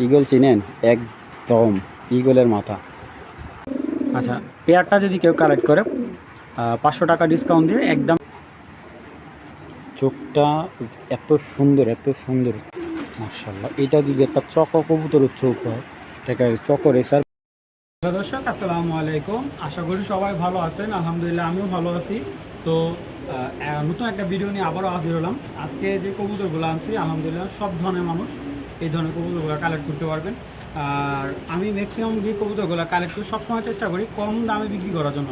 Eagle চিনেন? একদম ইগলের মাথা। আচ্ছা, পেয়ারটা যদি কেউ কালেক্ট করে 500 টাকা ডিসকাউন্ট দিয়ে একদম। চোখটা এত সুন্দর, এত সুন্দর, মাশাআল্লাহ। এটা যদি একটা কবুতরের চোখ হয়, এটাকে রেসার। দর্শক আসসালামু আলাইকুম, আশা করি সবাই ভালো আছেন। আলহামদুলিল্লাহ আমিও ভালো আছি। তো নতুন একটা ভিডিও নিয়ে আবারও হাজির হলাম। আজকে যে কবুতরগুলো আনছি আলহামদুলিল্লাহ সব ধরনের মানুষ এই ধরনের কবুতরগুলো কালেক্ট করতে পারবেন। আর আমি ম্যাক্সিমাম যে কবুতরগুলো কালেক্ট করি সবসময় চেষ্টা করি কম দামে বিক্রি করার জন্য।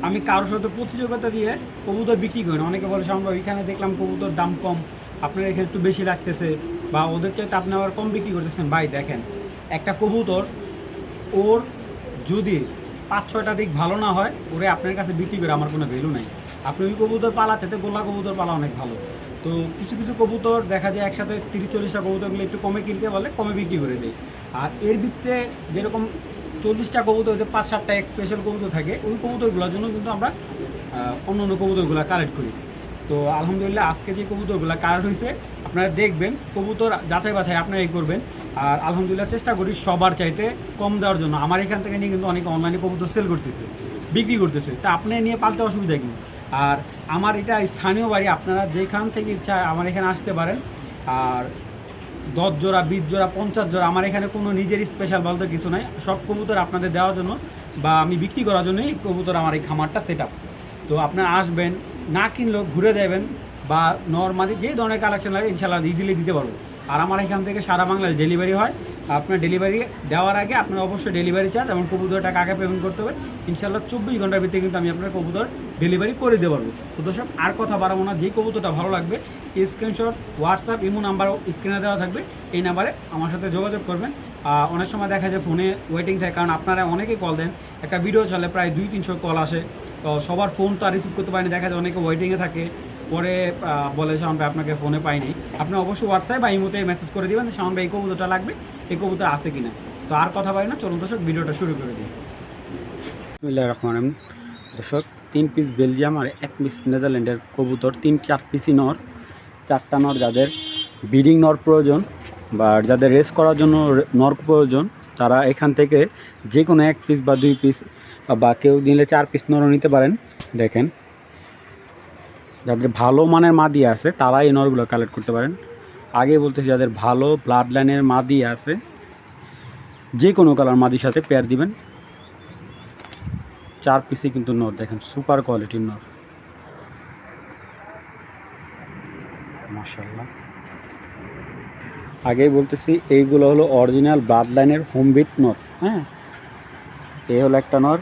আমি কারোর সাথে প্রতিযোগিতা দিয়ে কবুতর বিক্রি করি না। অনেকে বলে আমরা এখানে দেখলাম কবুতর দাম কম, আপনার এখানে একটু বেশি রাখতেছে বা ওদের চাইতে আপনি আবার কম বিক্রি করতেছেন। ভাই দেখেন, একটা কবুতর ওর যদি 5-6টা দিক ভালো না হয়, ওরে আপনার কাছে বিক্রি করে আমার কোনো ভ্যালু নাই। আপনি ওই কবুতর পালা চাইতে গোলা কবুতর পালা অনেক ভালো। তো কিছু কিছু কবুতর দেখা যায় একসাথে 30-40টা কবুতরগুলো একটু কমে কিনতে পারলে কমে বিক্রি করে দেয়। আর এর ভিতরে যেরকম 40টা কবুতর হতে 5-7টা এক স্পেশাল কবুতর থাকে, ওই কবুতরগুলোর জন্য কিন্তু আমরা অন্য অন্য কবুতরগুলো কালেক্ট করি। তো আলহামদুলিল্লাহ আজকে যে কবুতরগুলো কালেক্ট হয়েছে আপনারা দেখবেন, কবুতর যাচাই বাছাই আপনারাই করবেন। আর আলহামদুলিল্লাহ চেষ্টা করি সবার চাইতে কম দেওয়ার জন্য। আমার এখান থেকে নিয়ে কিন্তু অনেকে অনলাইনে কবুতর সেল করতেছে, বিক্রি করতেছে, তা আপনি নিয়ে পালতে অসুবিধা কি? আর আমার এটা স্থানীয় বাড়ি, আপনারা যেখান থেকে ইচ্ছা আমার এখানে আসতে পারেন। আর 10 জোড়া, 20 জোড়া, 50 জোড়া, আমার এখানে কোনো নিজের স্পেশাল বলতে কিছু নাই। সব কবুতর আপনাদের দেওয়ার জন্য বা আমি বিক্রি করার জন্যই কবুতর আমার এই খামারটা সেট আপ। তো আপনারা আসবেন, না কিনলেও ঘুরে দেবেন বা নর্মালি যেই ধরনের কালেকশন লাগে ইনশাল্লাহ ইজিলি দিতে পারবো। আর আমার এখান থেকে সারা বাংলাদেশ ডেলিভারি হয়। আপনার ডেলিভারি দেওয়ার আগে আপনার অবশ্যই ডেলিভারি চার্জ এবং কবুতরের টাকা আগে পেমেন্ট করতে হবে। ইনশাল্লাহ 24 ঘন্টার ভিতরে কিন্তু আমি আপনার কবুতর ডেলিভারি করে দিতে পারবো। তো দর্শক আর কথা বাড়াবো না, যেই কবুতরটা ভালো লাগবে স্ক্রিনশট, হোয়াটসঅ্যাপ, ইমো নাম্বার স্ক্রিনে দেওয়া থাকবে, এই নাম্বারে আমার সাথে যোগাযোগ করবেন। অনেক সময় দেখা যায় ফোনে ওয়েটিং থাকে, কারণ আপনারা অনেকেই কল দেন, একটা ভিডিও চলে প্রায় 200-300 কল আসে। তো সবার ফোন তো আর রিসিভ করতে পারিনি, দেখা যায় অনেকে ওয়েটিংয়ে থাকে, পরে বলে শাওন ভাই আপনাকে ফোনে পাইনি। আপনি অবশ্যই হোয়াটসঅ্যাপ বা ইমোতে মেসেজ করে দেবেন শাওন ভাই এই কবুতরটা লাগবে, এই কবুতর আছে কিনা। তো আর কথা পারি না, চলুন দর্শক ভিডিওটা শুরু করে দিই। বিসমিল্লাহির রহমানির রহিম। দর্শক 3 পিস বেলজিয়াম আর 1 পিস নেদারল্যান্ডের কবুতর, 3-4 পিসই নর, 4টা নর। যাদের ব্রিডিং নর প্রয়োজন বা যাদের রেস করার জন্য নর প্রয়োজন, তারা এখান থেকে যে কোনো 1 পিস বা 2 পিস বা কেউ নিলে 4 পিস নরও নিতে পারেন। দেখেন, যাদের ভালো মানের মাদি আছে তারা এই নরগুলো কালেক্ট করতে পারেন। আগে বলতেছি, যাদের ভালো ব্লাড লাইনের মাদি আছে যে কোনো কালার মাদির সাথে পেয়ার দিবেন। 4 পিসই কিন্তু নর, দেখেন সুপার কোয়ালিটির নর, মাশাআল্লাহ। আগেই বলতেছি এইগুলো হলো অরিজিনাল ব্লাড লাইনের হোমবিট নর। হ্যাঁ, এই হলো একটা নর,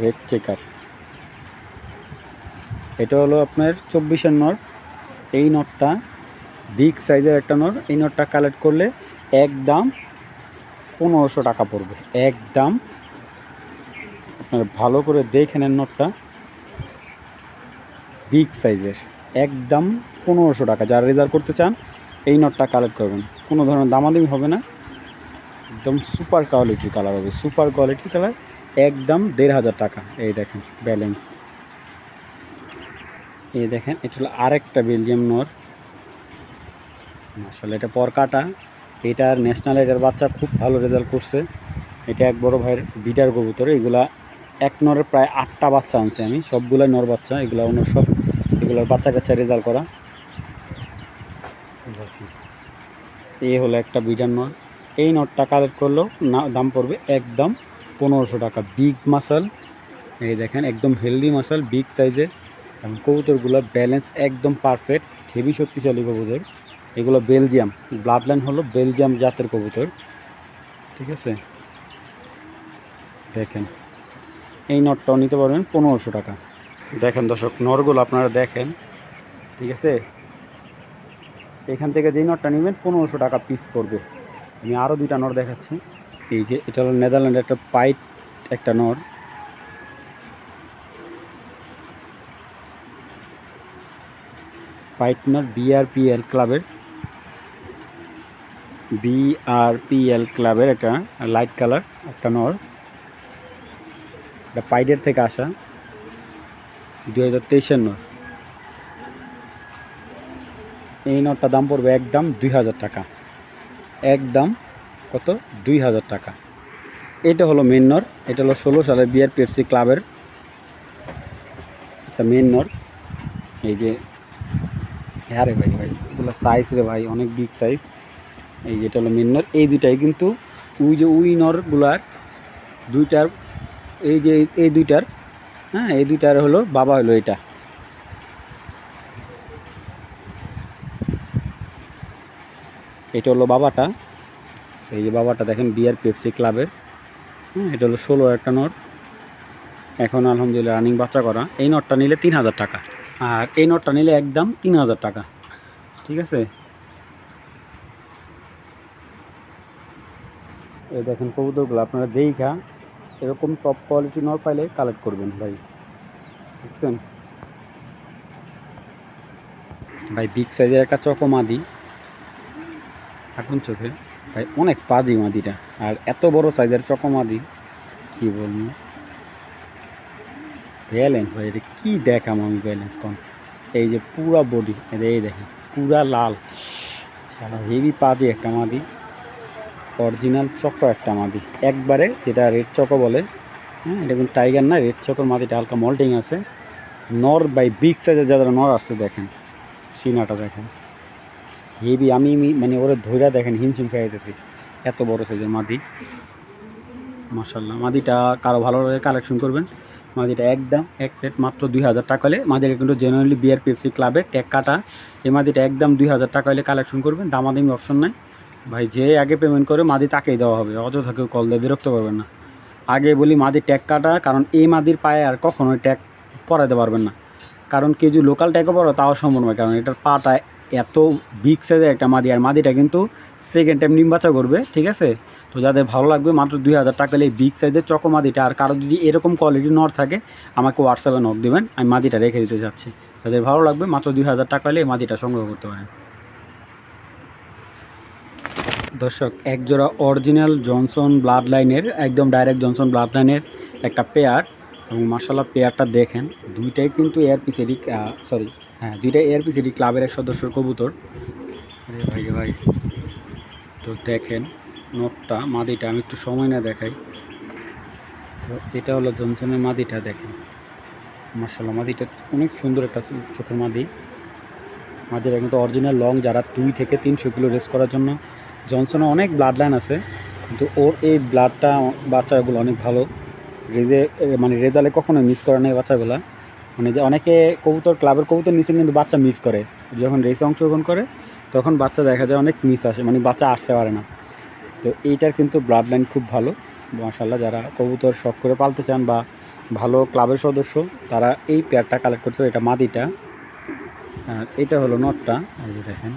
রেড চেকার। এটা হলো আপনার 24-এর নর। এই নরটা বিগ সাইজের একটা নর। এই নরটা কালেক্ট করলে একদম 1500 টাকা পড়বে। একদম আপনারা ভালো করে দেখে নেন, নরটা বিগ সাইজের, একদম 1500 টাকা। যারা রেজাল্ট করতে চান এই নটটা কালেক্ট করবেন, কোনো ধরনের দামাদামি হবে না, একদম সুপার কোয়ালিটির কালার হবে, সুপার কোয়ালিটির কালার, একদম 1500 টাকা। এই দেখেন ব্যালেন্স, এই দেখেন এটা হলো আরেকটা বেলজিয়াম নর, মাশাআল্লাহ। এটা পর কাটা, এটার ন্যাশনাল এটার বাচ্চা খুব ভালো রেজাল্ট করছে। এটা এক বড় ভাইয়ের বিটার কবুতর। এগুলা এক নরের প্রায় 8টা বাচ্চা আনছে আমি, সবগুলাই নর বাচ্চা। এগুলো অন্য সব, এগুলোর বাচ্চা কাচ্চা রেজাল্ট করা। এই হলো একটা বিটার নর। এই নটটা কালেক্ট করলেও দাম পড়বে একদম 1500 টাকা। বিগ মাসাল, এই দেখেন একদম হেলদি মাসাল, বিগ সাইজের, এবং কবুতরগুলো ব্যালেন্স একদম পারফেক্ট, হেভি শক্তিশালী কবুতর। এগুলো বেলজিয়াম, ব্লাড লাইন হলো বেলজিয়াম জাতের কবুতর, ঠিক আছে। দেখেন এই নটটাও নিতে পারবেন 1500 টাকা। দেখেন দর্শক নরগুলো আপনারা দেখেন, ঠিক আছে। এখান থেকে যেই নটটা নেবেন 1500 টাকা পিস পড়বে। আমি আরও 2টা নর দেখাচ্ছি। এই যে এটা হলো নেদারল্যান্ডের একটা পাইট, একটা নর, পাইট নর, বিআরপিএল ক্লাবের একটা লাইট কালার একটা নর। এটা পাইডের থেকে আসা 2023-এর নর। এই নটটা দাম পড়বে একদম 2000 টাকা। একদম কত 2000 টাকা। এটা হলো মেন নর, এটা হলো 16 সালের বিয়ার পেপসি ক্লাবের একটা মেন নর। এই যে হ্যাঁ রে ভাই ভাই এগুলো সাইজ রে ভাই অনেক বিগ সাইজ। এই যেটা হলো মেন নর, এই দুইটাই কিন্তু ওই নরগুলার দুইটার, এই যে এই দুইটার, হ্যাঁ এই দুইটার হলো বাবা হলো এটা। এটা হলো বাবাটা, এই যে বাবাটা দেখেন বিয়ার পেপসি ক্লাবের। হ্যাঁ এটা হলো 16 একটা নট, এখন আলহামদুলিল্লাহ রানিং বাচ্চা করা। এই নটটা নিলে 3000 টাকা, আর এই নটটা নিলে একদম 3000 টাকা। ঠিক আছে, এই দেখেন কবুতরগুলো আপনারা দেখা এরকম টপ কোয়ালিটি নট পাইলে কালেক্ট করবেন ভাই, বুঝছেন ভাই। বিগ সাইজের একটা চকো মাদি, এখন চোখে ভাই অনেক পাজি মাদিটা, আর এত বড় সাইজের চকো মাদি কী বলবো, ব্যালেন্স ভাই এটা কী দেখাম আমি ব্যালেন্স কম। এই যে পুরা বডি, এই দেখেন পুরা লাল, সারা হেভি পাজি একটা মাদি, অরিজিনাল চকো একটা মাদি একবারে, যেটা রেড চকো বলে। হ্যাঁ এটা কিন্তু টাইগার না, রেড চকোর মাদিটা হালকা মল্টিং আছে। নর বাই বিগ সাইজের যারা নর আসছে দেখেন, সিনাটা দেখেন হেভি, আমি মানে ওরা ধৈরা দেখেন হিমশিম খেয়ে যেতেছি, এত বড় সাইজের মাদি। মাশাল্লাহ মাদিটা কারো ভালো লাগে কালেকশন করবেন, মাদিটা একদম এক প্লেট মাত্র 2000 টাকা হলে। মাদিটা কিন্তু জেনারেলি বিয়ার পেপসি ক্লাবে ট্যাগ কাটা, এই মাদিটা একদম 2000 টাকা হলে কালেকশন করবেন, দামাদামি অপশন নাই ভাই। যে আগে পেমেন্ট করে মাদি তাকেই দেওয়া হবে, অযথা কেউ কল দিয়ে বিরক্ত করবেন না। আগে বলি মাদি ট্যাগ কাটা, কারণ এই মাদির পায়ে আর কখনোই ট্যাগ পরাতে পারবেন না, কারণ কেউ লোকাল ট্যাগও পড়ো তাও সম্ভব নয়, কারণ এটার পাটা এত বিগ সাইজের একটা মাদি, আর মাদিটা কিন্তু সেকেন্ড টাইম ডিম বাচ্চা করবে। ঠিক আছে, তো যাদের ভালো লাগবে মাত্র 2000 টাকা হলে এই বিগ সাইজের চকো মাদিটা। আর কারো যদি এরকম কোয়ালিটি নট থাকে আমাকে হোয়াটসঅ্যাপে নক দেবেন, আমি মাদিটা রেখে দিতে চাচ্ছি। যাদের ভালো লাগবে মাত্র 2000 টাকা হলে এই মাদিটা সংগ্রহ করতে পারেন। দর্শক একজোড়া অরিজিনাল জনসন ব্লাড লাইনের, একদম ডাইরেক্ট জনসন ব্লাড লাইনের একটা পেয়ার, এবং মার্শাল্লাহ পেয়ারটা দেখেন দুইটাই কিন্তু এআরপিসিডি, সরি হ্যাঁ দুইটাই এআরপিসিডি ক্লাবের এক সদস্যর কবুতর। আরে ভাই ভাই, তো দেখেন নটটা মাদিটা আমি একটু সময় না দেখাই। তো এটা হলো জনসনের মাদিটা, দেখেন মার্শাল্লাহ মাদিটা অনেক সুন্দর একটা চোখের মাদি। মাদিটা কিন্তু অরিজিনাল লং, যারা 2 থেকে 300 কিলো রেস করার জন্য। জনসনে অনেক ব্লাড লাইন আছে, কিন্তু ওর এই ব্লাডটা বাচ্চাগুলো অনেক ভালো, মানে রেজাল্টে কখনো মিস করে না এই বাচ্চাগুলো। মানে যে অনেকে কবুতর ক্লাবের কবুতর নিচে কিন্তু বাচ্চা মিস করে, যখন রেসে অংশগ্রহণ করে তখন বাচ্চা দেখা যায় অনেক মিস আসে, মানে বাচ্চা আসতে পারে না। তো এইটার কিন্তু ব্লাড লাইন খুব ভালো মাশাআল্লাহ। যারা কবুতর শখ করে পালতে চান বা ভালো ক্লাবের সদস্য, তারা এই পেয়ারটা কালেক্ট করতে হবে। এটা মাদিটা, আর এটা হলো নটটা। এই যে দেখেন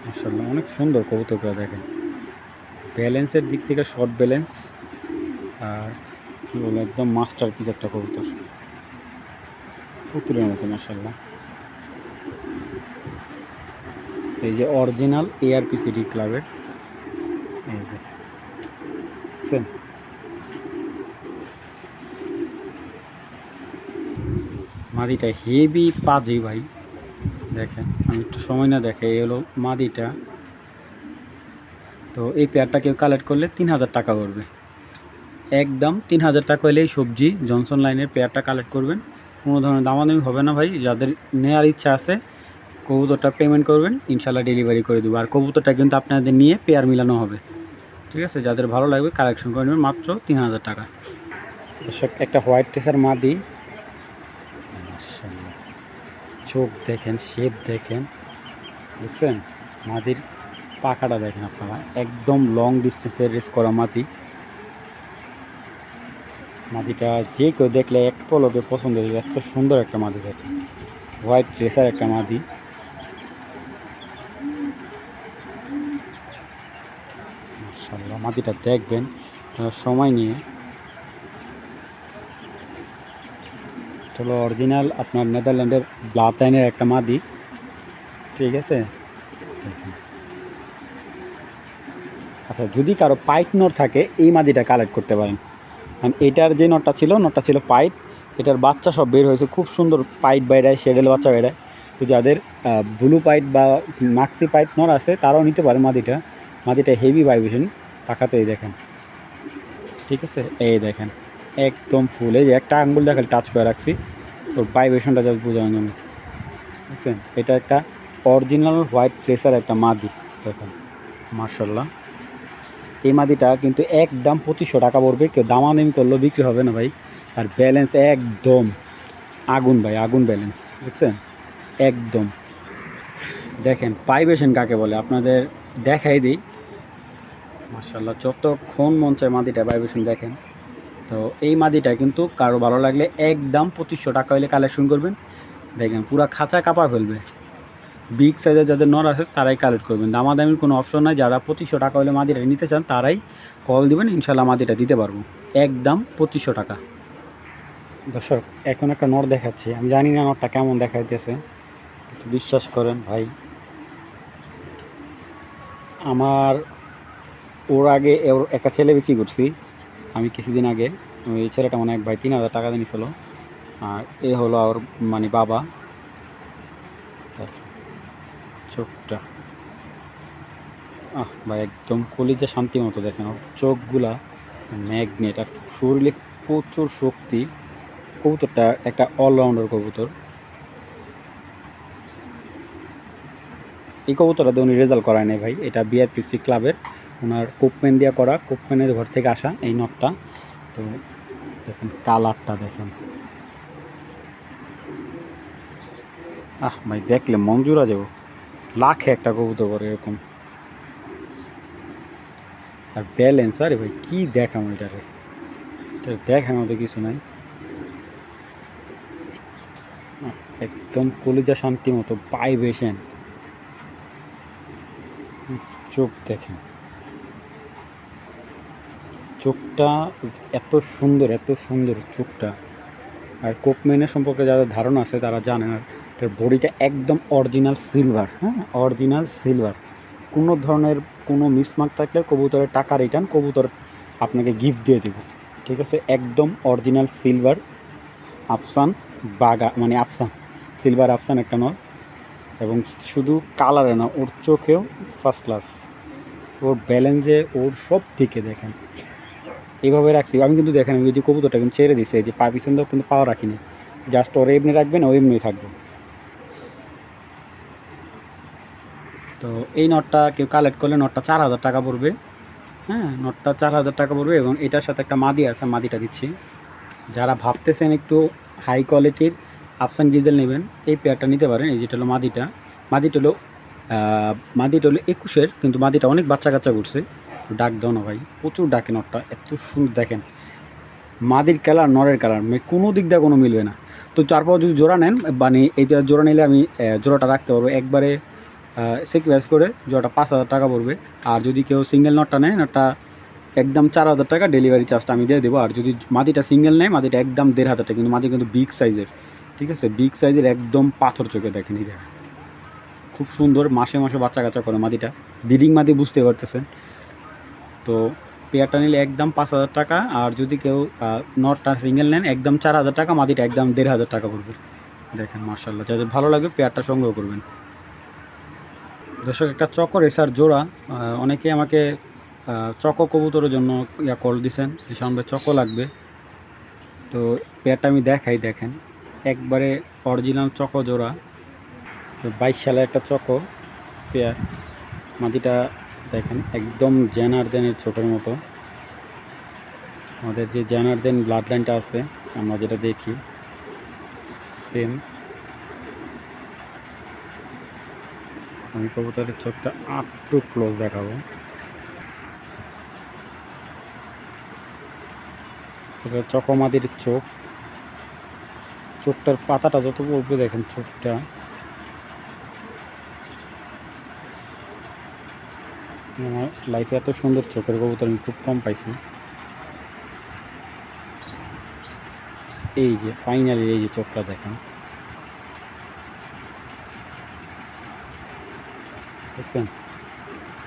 মাশাআল্লাহ অনেক সুন্দর কবুতরগুলো, দেখেন ব্যালেন্সের দিক থেকে শর্ট ব্যালেন্স, আর কী বলবো একদম মাস্টার পিস একটা কবুতর, পুতুলের মতো মাশাআল্লাহ। এই যে অরিজিনাল এআরপিসিডি ক্লাবের, এই যে দেখছেন মাদিটা হেভি পাজি ভাই, দেখেন আমি একটু সময় না দেখে, এই হলো মাদিটা। তো এই পেয়ারটা কেউ কালেক্ট করলে 3000 টাকা করবে, একদম 3000 টাকা হলে এই সবজি জনসন লাইনের পেয়ারটা কালেক্ট করবেন। কোনো ধরনের দামাদামি হবে না ভাই। যাদের নেওয়ার ইচ্ছা আছে কবুতরটা পেমেন্ট করবেন, ইনশাল্লাহ ডেলিভারি করে দেবো। আর কবুতরটা কিন্তু আপনাদের নিয়ে পেয়ার মিলানো হবে। ঠিক আছে, যাদের ভালো লাগবে কালেকশন করে নেবেন মাত্র 3000 টাকা। দর্শক একটা হোয়াইট টেসার মাদি, চোখ দেখেন, শেপ দেখেন, দেখছেন মাদির পাখাটা দেখেন আপনারা, একদম লং ডিস্টেন্সে রেস করা মাদি। মাদিটা যে কেউ দেখলে এক পলকে পছন্দ হয়ে যাবে, এত সুন্দর একটা মাদি। দেখেন হোয়াইট রেসার একটা মাদি, মাশাআল্লাহ মাদিটা দেখবেন সময় নিয়ে। হলো অরিজিনাল আপনার নেদারল্যান্ডের ব্লাড লাইনের একটা মাদি। ঠিক আছে, আচ্ছা যদি কারো পাইট নট থাকে এই মাদিটা কালেক্ট করতে পারেন, কারণ এটার যে নটটা ছিল পাইট, এটার বাচ্চা সব বের হয়েছে, খুব সুন্দর পাইট বাইরে, শেডেল বাচ্চা বাইরে। তো যাদের ব্লু পাইট বা মাক্সি পাইট নর আছে তারাও নিতে পারে মাদিটা। মাদিটা হেভি ভাইব্রেশন পাখাতে, এই দেখেন, ঠিক আছে, এই দেখেন একদম ফুল। এই যে একটা আঙ্গুল দেখালে টাচ করে রাখছি, ওর ভাইব্রেশনটা জাস্ট বোঝানোর জন্য, বুঝছেন। এটা একটা অরিজিনাল হোয়াইট প্রেসার একটা মাদি, দেখেন মার্শাল্লাহ। এই মাদিটা কিন্তু একদম 2500 টাকা পড়বে, কেউ দামাদামি করলেও বিক্রি হবে না ভাই। আর ব্যালেন্স একদম আগুন ভাই, আগুন ব্যালেন্স, দেখছেন একদম। দেখেন ভাইব্রেশন কাকে বলে আপনাদের দেখাই দিই, মার্শাল্লাহ। যতক্ষণ মন চায় মাদিটা ভাইব্রেশন দেখেন। তো এই মাদিটা কিন্তু কারো ভালো লাগলে একদম 2500 টাকা হলে কালেকশন করবেন। দেখেন পুরো খাঁচা কাপা ফেলবে। বিগ সাইজের যাদের নর আছে তারাই কালেক্ট করবেন, দামাদামির কোনো অপশন নাই। যারা 2500 টাকা হলে মাদিটা নিতে চান তারাই কল দিবেন, ইনশাল্লাহ মাদিটা দিতে পারবো একদম 2500 টাকা। দর্শক এখন একটা নর দেখাচ্ছি, আমি জানি না নরটা কেমন দেখাইতেছে, কিন্তু বিশ্বাস করেন ভাই, আমার ওর আগে ওর একটা ছেলে বিক্রি করছি আমি কিছুদিন আগে। ওই ছেলেটা মানে এক ভাই 3000 টাকা দিয়েছিল, আর এ হলো ওর মানে বাবা। চোখটা ভাই একদম কলিজা শান্তি মতো, দেখেন ওর চোখগুলা ম্যাগনেট, আর শরীরে প্রচুর শক্তি। কবুতরটা একটা অলরাউন্ডার কবুতর। এই কবুতরটা দিয়ে উনি রেজাল্ট করায় নাই ভাই, এটা বিআরপিসি ক্লাবের ওনার কোপম্যান দিয়ে করা, কোপম্যানের ঘর থেকে আসা এই নটটা। তো দেখেন কালারটা দেখেন, ভাই দেখলে মন জুড়া যাবো, লাখে একটা কবুতর করে এরকম। আর ব্যালেন্স, আরে ভাই কী দেখাম এটারে, এটা দেখার মতো কিছু নাই, একদম কলিজা শান্তি মতো ভাইব্রেশন। চোখ দেখেন, চোখটা এত সুন্দর, এত সুন্দর চোখটা। আর কোপম্যানের সম্পর্কে যাদের ধারণা আছে তারা জানেন। আর এটার বডিটা একদম অরিজিনাল সিলভার, হ্যাঁ অরিজিনাল সিলভার। কোনো ধরনের কোনো মিসমার্ক থাকলে কবুতরের টাকা রিটার্ন, কবুতর আপনাকে গিফট দিয়ে দেব, ঠিক আছে। একদম অরিজিনাল সিলভার আফসান বাগা, মানে আফসান সিলভার আফসান একটা নয়। এবং শুধু কালারে না, ওর চোখেও ফার্স্ট ক্লাস, ওর ব্যালেন্সে, ওর সব দিকে দেখেন এইভাবে রাখছি আমি। কিন্তু দেখেন আমি যদি কবুতরটা কিন্তু ছেড়ে দিছে, এই যে পা পিছন দিয়েও কিন্তু পাওয়া রাখিনি, জাস্ট ওর এমনি রাখবেন, ও এমনি থাকবে। তো এই নটটা কেউ কালেক্ট করলে নটটা 4000 টাকা পড়বে, হ্যাঁ নটটা 4000 টাকা পড়বে। এবং এটার সাথে একটা মাদি আছে, মাদিটা দিচ্ছি। যারা ভাবতেছেন একটু হাই কোয়ালিটির আফসান গিজেল নেবেন, এই পেয়ারটা নিতে পারেন। এই যেটা হলো মাদিটা, মাদিটা হলো 21-এর, কিন্তু মাদিটা অনেক বাচ্চা কাচ্চা করছে। ডাক দাও না ভাই, প্রচুর ডাকে নটটা, এত সুন্দর দেখেন। মাদির কালার নরের কালার কোনো দিক দিয়ে কোনো মিলবে না। তো তারপর যদি জোড়া নেন, মানে এইটা জোড়া নিলে আমি জোড়াটা রাখতে পারবো একবারে সেক্রিফাইস করে, জোড়াটা 5000 টাকা পড়বে। আর যদি কেউ সিঙ্গেল নটটা নেয়, নটটা একদম 4000 টাকা ডেলিভারি চার্জটা আমি দিয়ে দেবো। আর যদি মাদিটা সিঙ্গেল নেয়, মাদিটা একদম 1500 টাকা, কিন্তু মাদি কিন্তু বিগ সাইজের, ঠিক আছে, বিগ সাইজের একদম পাথর চোখে দেখেন। এই দেখেন খুব সুন্দর, মাসে মাসে বাচ্চা কাচ্চা করে মাদিটা, ব্রিডিং মাদি বুঝতে পারতেছেন। তো পেয়ারটা নিলে একদম 5000 টাকা, আর যদি কেউ নটটা সিঙ্গেল নেন একদম 4000 টাকা, মাদিটা একদম 1500 টাকা পড়বে। দেখেন মার্শাল্লাহ, যাদের ভালো লাগবে পেয়ারটা সংগ্রহ করবেন। দর্শক একটা চকো রেসার জোড়া, অনেকে আমাকে চকো কবুতরের জন্য কল দিছেন, সামনে চকো লাগবে। তো পেয়ারটা আমি দেখাই, দেখেন একবারে অরিজিনাল চকো জোড়া। তো 22 সালের একটা চকো পেয়ার, মাদিটা দেখেন একদম জেনার্দেনের চোখের মতো। আমাদের যে জেনার্দেন ব্লাড লাইনটা আছে, আমরা যেটা দেখি সেম। আমি কবুতরের চোখটা একটু ক্লোজ দেখাবো। এটা চকমাদির চোখ, চোখটার পাতাটা যত বলবে দেখেন চোখটা, আমার লাইফে এত সুন্দর চোখের কবুতর আমি খুব কম পাইছি। এই যে ফাইনালি এই যে চোখটা দেখেন, বুঝছেন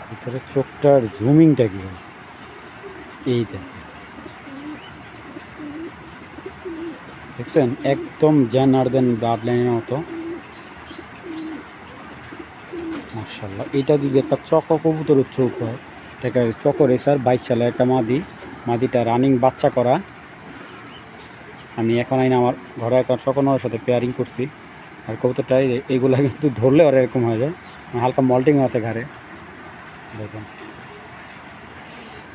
ভিতরে চোখটার জুমিংটা কি হয়, এই দেখেন দেখছেন একদম জেনার্দেন ব্লাড লাইনের মতো। মাশাআল্লাহ, এটা যদি একটা চকো কবুতরের চোখ হয়, এটা চকো রেসার 22 সালের একটা মাদিটা রানিং বাচ্চা করা। আমি এখন আইনা আমার ঘরে এখন সকলের সাথে পেয়ারিং করছি। আর কবুতরটা এইগুলা কিন্তু ধরলে আর এরকম হয়ে যায়, হালকা মল্টিংও আছে ঘাড়ে দেখেন।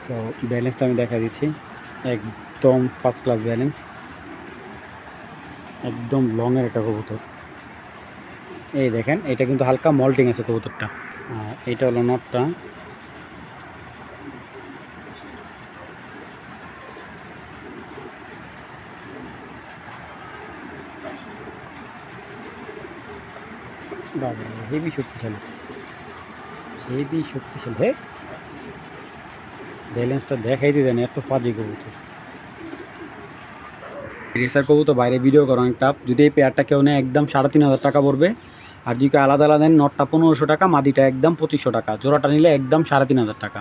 তো ব্যালেন্সটা আমি দেখা দিচ্ছি, একদম ফার্স্ট ক্লাস ব্যালেন্স, একদম লংয়ের একটা কবুতর। এই দেখেন, এটা কিন্তু হালকা মল্টিং আছে কবুতরটা। এইটা হলো নটটা। হেভি শক্তিশালী, হেভি শক্তিশালী। হে ব্যালেন্সটা দেখাই দিতেন, এত ফাজি কবুতর। রেসার কবুতর বাইরে ভিডিও করা অনেক টাফ। যদি এই পেয়ারটা কেউ নেয় একদম 3,500 টাকা পড়বে। আর যদি আলাদা আলাদা নেন, নটটা 1500 টাকা, মাদিটা একদম 2500 টাকা, জোড়াটা নিলে একদম 3,500 টাকা।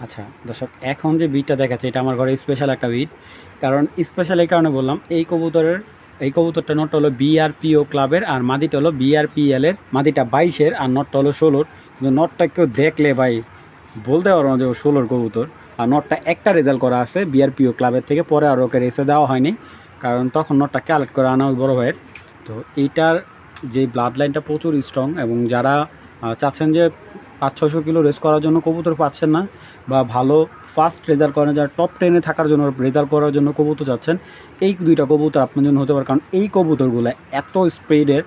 আচ্ছা দর্শক, এখন যে বিটটা দেখাচ্ছে এটা আমার ঘরে স্পেশাল একটা বিট। কারণ স্পেশাল এই কারণে বললাম, এই কবুতরটা নটটা হলো বিআরপিও ক্লাবের, আর মাদিটা হলো বিআরপিএলের। মাদিটা 22-এর আর নটটা হলো 16-র। কিন্তু নটটা কেউ দেখলে ভাই বলতে পারবো না যে ও 16-র কবুতর। আর নটটা একটা রেজাল্ট করা আছে বিআরপিও ক্লাবের থেকে, পরে আর ওকে রেসে দেওয়া হয়নি, কারণ তখন নটটা কালেক্ট করে আনা ওই বড়ো ভাইয়ের। তো এইটার যে ব্লাড লাইনটা প্রচুর স্ট্রং, এবং যারা চাচ্ছেন যে 500-600 কিলো রেস করার জন্য কবুতর পাচ্ছেন না, বা ভালো ফাস্ট রেজাল্ট করেন, যারা টপ 10-এ থাকার জন্য রেজাল্ট করার জন্য কবুতর চাচ্ছেন, এই দুইটা কবুতর আপনার জন্য হতে পারে। কারণ এই কবুতরগুলো এত স্পিডের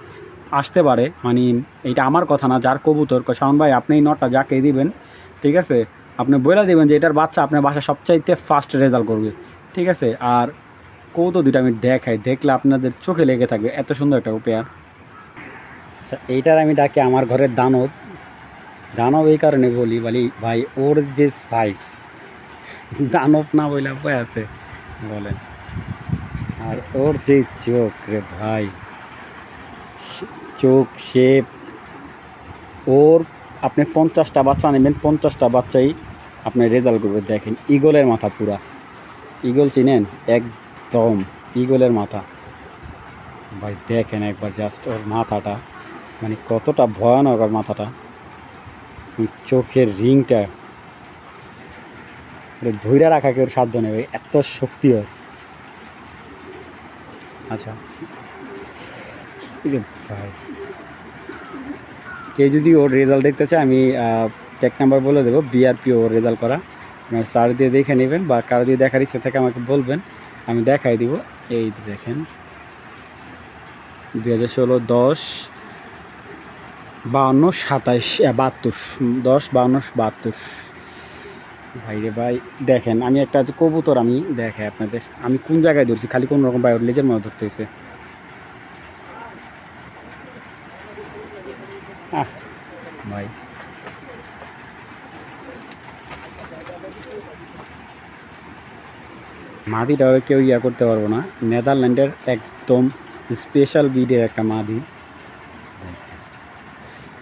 আসতে পারে, মানে এইটা আমার কথা না, যার কবুতর শাওন ভাই আপনি এই নটটা যাকে দিবেন, ঠিক আছে, আপনি বলে দেবেন যে এটার বাচ্চা আপনার বাসায় সবচাইতে ফাস্ট রেজাল্ট করবে, ঠিক আছে। আর কবুতর দুইটা আমি দেখাই, দেখলে আপনাদের চোখে লেগে থাকবে, এত সুন্দর একটা পেয়ার। আচ্ছা, এইটার আমি ডাকি আমার ঘরের দানব। দানব এই কারণে বলি ভাই ওর যে সাইজ, দানব না বলে উপায় আছে বলেন। আর ওর যে চোখ রে ভাই, চোখ শেপ, ওর আপনি 50টা বাচ্চা নেবেন, 50টা বাচ্চাই আপনি রেজাল্ট করবে। দেখেন ইগলের মাথা, পুরা ইগল চিনেন, একদম ইগলের মাথা ভাই। দেখেন একবার জাস্ট ওর মাথাটা, মানে কতটা ভয়ানক ওর মাথাটা, চোখের রিংটা ধৈর্য রাখা কেউ সাধ্য নেই, এত শক্তি হয়। আচ্ছা ভাই, কেউ যদি ওর রেজাল্ট দেখতে চায়, আমি ট্যাগ নাম্বার বলে দেবো, বিআরপি ওর রেজাল্ট করা, সার্চ দিয়ে দেখে নেবেন, বা কারো যদি দেখার ইচ্ছে থাকে আমাকে বলবেন, আমি দেখাই দিব। এই দেখেন 2016, 10, 52, 27, 72, 10, 52, 72 ভাই রে ভাই। দেখেন আমি একটা কবুতর আমি দেখাই আপনাদের, আমি কোন জায়গায় ধরছি, খালি কোন রকম ভাই ওর লেজের মধ্যে ধরতেছে। ভাই মাদিটা কেউ করতে পারবো না, নেদারল্যান্ডের একদম স্পেশাল ব্রিডের একটা মাদি।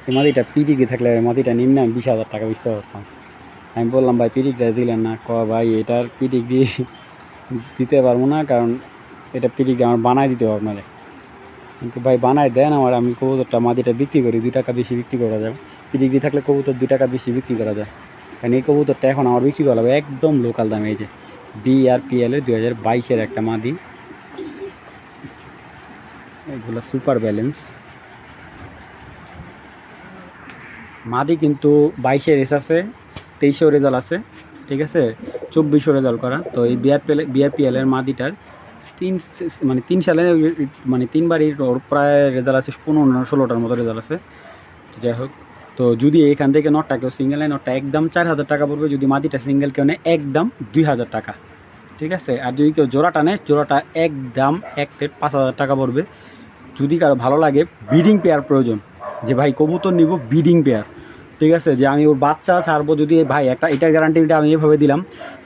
এই মাদিটা পিডিগ্রি থাকলে মাদিটা নিম্নে আমি 20,000 টাকা বেচতে পারতাম। আমি বললাম ভাই পিডিগ্রি দিলেন না, ভাই এটার পিডিগ্রি দিতে পারবো না, কারণ এটা পিডিগ্রি আমার বানায় দিতে পারবো না। কিন্তু ভাই বানায় দেন আমার, আমি কবুতরটা মাদিটা বিক্রি করি, 2 টাকা বেশি বিক্রি করা যায়। পিডিগ্রি থাকলে কবুতর 2 টাকা বেশি বিক্রি করা যায়, কারণ এই কবুতরটা এখন আমার বিক্রি করা হবে একদম লোকাল দামে। এই যে বিআরপিএলের 2022-এর একটা মাদি, এগুলো সুপার ব্যালেন্স মাদি, কিন্তু 22-এর রেস আছে, 23-এও রেজাল্ট আছে, ঠিক আছে, 24-ও রেজাল্ট করা। তো এই বিআরপিএলের মাদিটার 3 সালে মানে 3বারই ওর প্রায় রেজাল্ট আছে 15-16টার মতো রেজাল্ট আছে। যাই হোক, তো যদি এখান থেকে নটটা কেউ সিঙ্গেল নেয়, নটটা একদম 4,000 টাকা পড়বে। যদি মাদিটা সিঙ্গেল কেউ নেয় একদম 2,000 টাকা, ঠিক আছে। আর যদি কেউ জোড়াটা নেয়, জোড়াটা একদম 5,000 টাকা পড়বে। যদি কারো ভালো লাগে ব্রিডিং পেয়ার প্রয়োজন, যে ভাই কবুতর নিব ব্রিডিং পেয়ার, ঠিক আছে, যে আমি ওর বাচ্চা ছাড়বো, যদি ভাই এটার গ্যারান্টিটা আমি এভাবে দিলাম,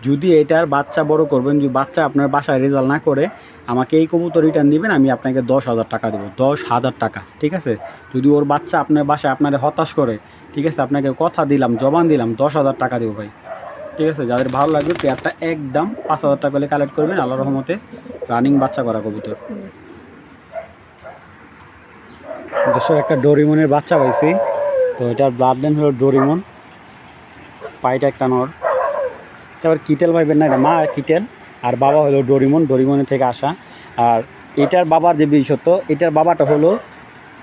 যদি এটার বাচ্চা বড় করবেন, যদি বাচ্চা আপনার বাসায় রেজাল্ট না করে, আমাকে এই কবুতর রিটার্ন দিবেন, আমি আপনাকে 10,000 টাকা দেবো, 10,000 টাকা, ঠিক আছে। যদি ওর বাচ্চা আপনার বাসায় আপনার হতাশ করে, ঠিক আছে, আপনাকে কথা দিলাম, জবান দিলাম, 10,000 টাকা দেবো ভাই, ঠিক আছে। যাদের ভালো লাগবে পেয়ারটা একদম 5,000 টাকা হলে কালেক্ট করবেন, আল্লাহর রহমতে রানিং বাচ্চা করা কবুতর। দর্শক একটা ডোরিমনের বাচ্চা পাইছি। তো এটার ব্লাড লাইন হলো ডোরিমন, পাইটা একটা নর। এবার কিটেল পাইবেন না, এটা মা কিটেল আর বাবা হলো ডোরিমন, ডোরিমনের থেকে আসা। আর এটার বাবার যে বিশেষত্ব, এটার বাবাটা হলো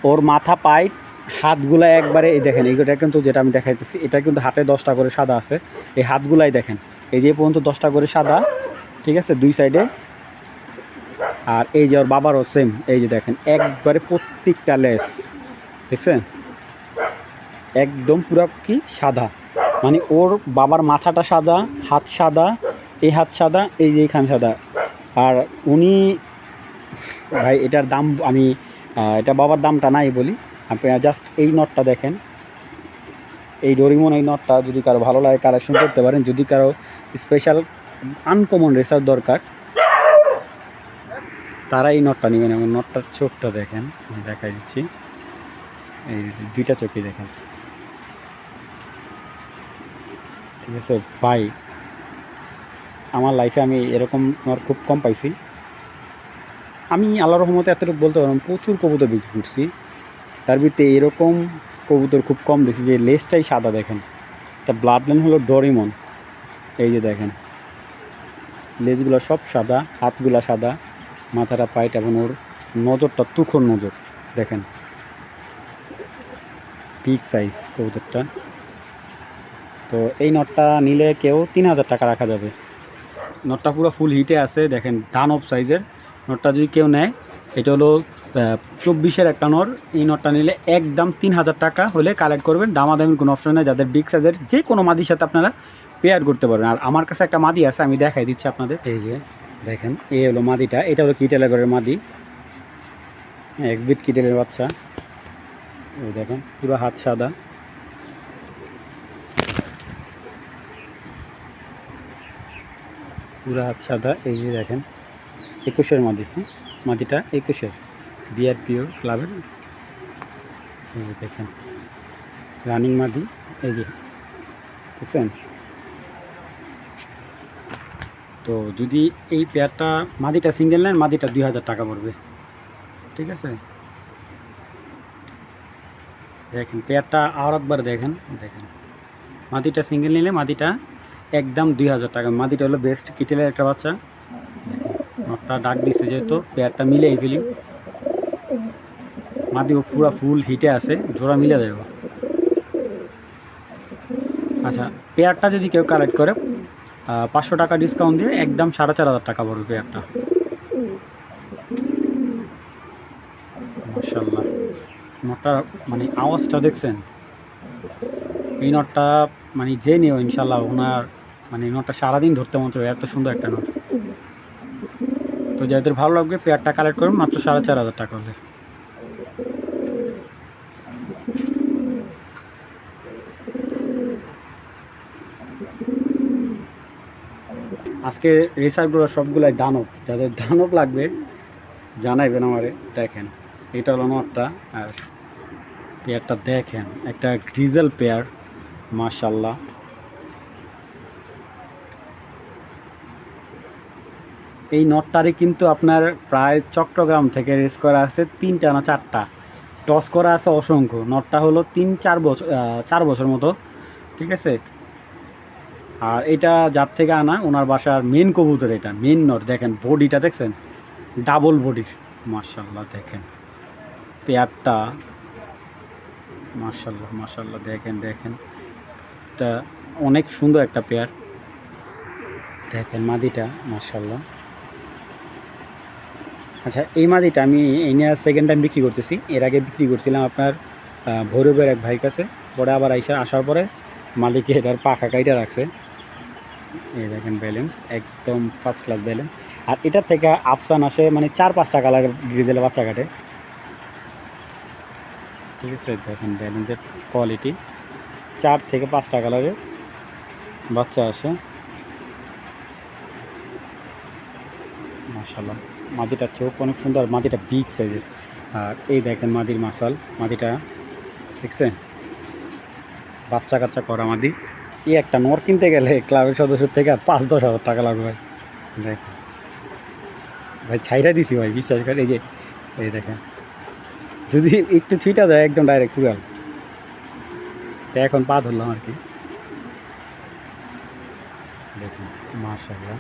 ওর মাথা পাইট হাতগুলা একবারে এই দেখেন, এইটা কিন্তু যেটা আমি দেখাইতেছি এটা কিন্তু হাতে 10টা করে সাদা আছে। এই হাতগুলাই দেখেন, এই যে পর্যন্ত 10টা করে সাদা, ঠিক আছে, দুই সাইডে। আর এই যে ওর বাবারও সেম, এই যে দেখেন একবারে প্রত্যেকটা লেস দেখছেন একদম পুরো কি সাদা, মানে ওর বাবার মাথাটা সাদা, হাত সাদা, এই হাত সাদা, এই যে এইখান সাদা। আর উনি ভাই এটার দাম আমি এটা বাবার দামটা নাই বলি, আপনি জাস্ট এই নটটা দেখেন, এই ডোরিমন এই নটটা যদি কারো ভালো লাগে কালেকশন করতে পারেন। যদি কারো স্পেশাল আনকমন রেসার দরকার তারা এই নটটা নেবেন। এবং নটটার চোখটা দেখেন, আমি দেখাই দিচ্ছি, এই দুইটা চোখই দেখেন, ঠিক আছে ভাই। আমার লাইফে আমি এরকম নট খুব কম পাইছি। আমি আল্লাহর রহমতে এতটুকু বলতে পারলাম প্রচুর কবুতর বিক্রি করছি, তার ভিতরে এরকম কবুতর খুব কম দেখছি যে লেজটাই সাদা দেখেন। এটা ব্লাড লাইন হলো ডোরিমন, এই যে দেখেন লেজগুলো সব সাদা, হাতগুলা সাদা, মাথাটা পাইট, এবং ওর নজরটা তুখোর নজর দেখেন, বিগ সাইজ কবুতরটা। তো এই নটটা নিলে কেউ 3000 টাকা রাখা যাবে। নটটা পুরো ফুল হিটে আছে দেখেন, দানব সাইজের নটটা যদি কেউ নেয়, এটা হলো 24-এর একটা নর। এই নটটা নিলে একদম 3000 টাকা হলে কালেক্ট করবেন, দামাদামির কোনো অপশন নেই। যাদের বিগ সাইজের যে কোনো মাদির সাথে আপনারা পেয়ার করতে পারবেন। আর আমার কাছে একটা মাদি আছে, আমি দেখাই দিচ্ছি আপনাদের। এই যে দেখেন, এই হলো মাদিটা, এটা হলো কিটেলের ঘরের মাদি, এক্সবিট কিটেলের বাচ্চা। এই দেখেন পুরো হাত সাদা, পুরো হাত সাদা। এই যে দেখেন 21-এর মাদি, হ্যাঁ মাদিটা 21-এর বিআরপিও ক্লাবের। এই যে দেখেন রানিং মাদি, এই যে দেখছেন। তো যদি এই পেয়ারটা মাদিটা সিঙ্গেল নেন, মাদিটা 2000 টাকা পড়বে, ঠিক আছে। দেখেন পেয়ারটা আর একবার দেখেন, দেখেন মাদিটা সিঙ্গেল নিলে মাদিটা একদম 2000 টাকা। মাদিটা হলো বেস্ট কিটেলের একটা বাচ্চা। নটটা ডাক দিচ্ছে যেহেতু পেয়ারটা মিলে এই ফিলিং, মাদিও পুরো ফুল হিটে আছে, জোড়া মিলে দেবো। আচ্ছা, পেয়ারটা যদি কেউ কালেক্ট করে 500 টাকা ডিসকাউন্ট দিয়ে একদম 4500 টাকা পড়বে পেয়ারটা। মাশাআল্লাহ, নটটা মানে আওয়াজটা দেখছেন, এই নটটা মানে যে নিও ইনশাল্লাহ ওনার মানে নটটা সারাদিন ধরতে মন চাবে, এত সুন্দর একটা নট। তো যাদের ভালো লাগবে পেয়ারটা কালেক্ট করুন মাত্র 4500 টাকা হলে। আজকে রেসারগুলো সবগুলাই দানব, যাদের দানব লাগবে জানাইবেন আমারে। দেখেন এটা হলো নটটা, আর পেয়ারটা দেখেন একটা গ্রিজেল পেয়ার, মাশাআল্লাহ। এই নটটারে কিন্তু আপনার প্রায় চট্টগ্রাম থেকে রেস করা আছে 3টা না 4টা, টস করা আছে অসংখ্য। নটটা হলো 3-4 বছর 4 বছর মতো, ঠিক আছে। আর এটা যার থেকে আনা ওনার বাসার মেন কবুতর, এটা মেন নট। দেখেন বডিটা দেখছেন, ডাবল বডির, মাশাআল্লাহ। দেখেন পেয়ারটা, মাশাআল্লাহ মাশাআল্লাহ। দেখেন দেখেন এটা অনেক সুন্দর একটা পেয়ার। দেখেন মাদিটা, মাশাআল্লাহ। আচ্ছা, এই মাদিটা আমি এই নিয়ে সেকেন্ড টাইম বিক্রি করতেছি। এর আগে বিক্রি করছিলাম আপনার ভৈরবের এক ভাইয়ের কাছে, পরে আবার আসার পরে মালিকে এটার পাখা কাইটা রাখছে। এই দেখেন ব্যালেন্স একদম ফার্স্ট ক্লাস ব্যালেন্স। আর এটার থেকে আফসান আসে মানে 4-5টা কালারের গ্রিজেলের বাচ্চা কাটে, ঠিক আছে। দেখেন ব্যালেন্সের কোয়ালিটি, 4 থেকে 5টা কালারের বাচ্চা আসে, মাশাআল্লাহ। মাদিটার চোখ অনেক সুন্দর, মাদিটা বিগ সাইজের। আর এই দেখেন মাদির মাসাল, মাদিটা দেখছেন বাচ্চা কাচ্চা করা মাদি। এই একটা নর কিনতে গেলে ক্লাবের সদস্য থেকে 5-10 হাজার টাকা লাগবে ভাই। দেখেন ভাই ছাইরা দিছি ভাই, বিশ্বাস করে। এই যে এই দেখেন যদি একটু ছুটা যায় একদম ডাইরেক্ট কুড়াল। তো এখন পা ধরলাম আর কি, দেখুন মাশাআল্লাহ।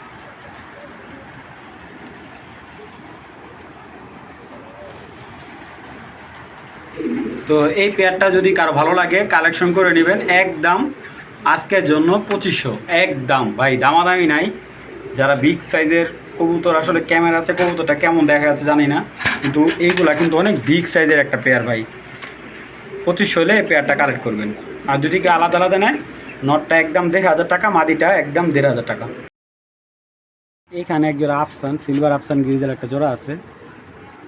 তো এই পেয়ারটা যদি কারো ভালো লাগে কালেকশন করে নেবেন, একদম আজকের জন্য 2500, একদম ভাই, দামাদামি নাই। যারা বিগ সাইজের কবুতর, আসলে ক্যামেরাতে কবুতরটা কেমন দেখা যাচ্ছে জানি না, কিন্তু এইগুলা কিন্তু অনেক বিগ সাইজের একটা পেয়ার ভাই। 2500 হলে এই পেয়ারটা কালেক্ট করবেন। আর যদি কেউ আলাদা আলাদা নেয়, নটটা একদম 1500 টাকা, মাদিটা একদম 1500 টাকা। এখানে এক জোড়া আফসান, সিলভার আফসান গ্রিজের একটা জোড়া আছে,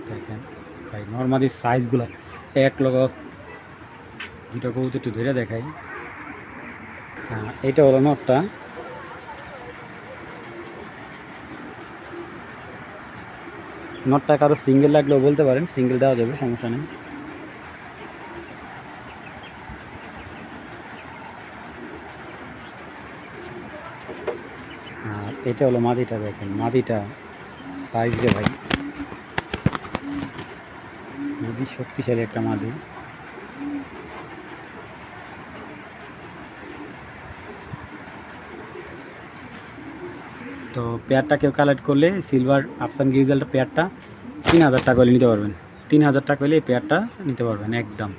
দেখেন ভাই নর্মালি সাইজগুলো এক লগ। দুটো কবুতর একটু ধরে দেখাই। হ্যাঁ, এটা হলো নটটা। নটটা কারো সিঙ্গেল লাগলেও বলতে পারেন, সিঙ্গেল দেওয়া যাবে, সমস্যা নেই। আর এটা হলো মাদিটা, দেখেন মাদিটা সাইজ রে ভাই, খুবই শক্তিশালী একটা মাদি। তো পেয়ারটা কেউ কালেক্ট করলে সিলভার আফসান গ্রিজেলটা পেয়ারটা 3000 টাকা হলে নিতে পারবেন। 3000 টাকা হলে এই পেয়ারটা নিতে পারবেন একদম।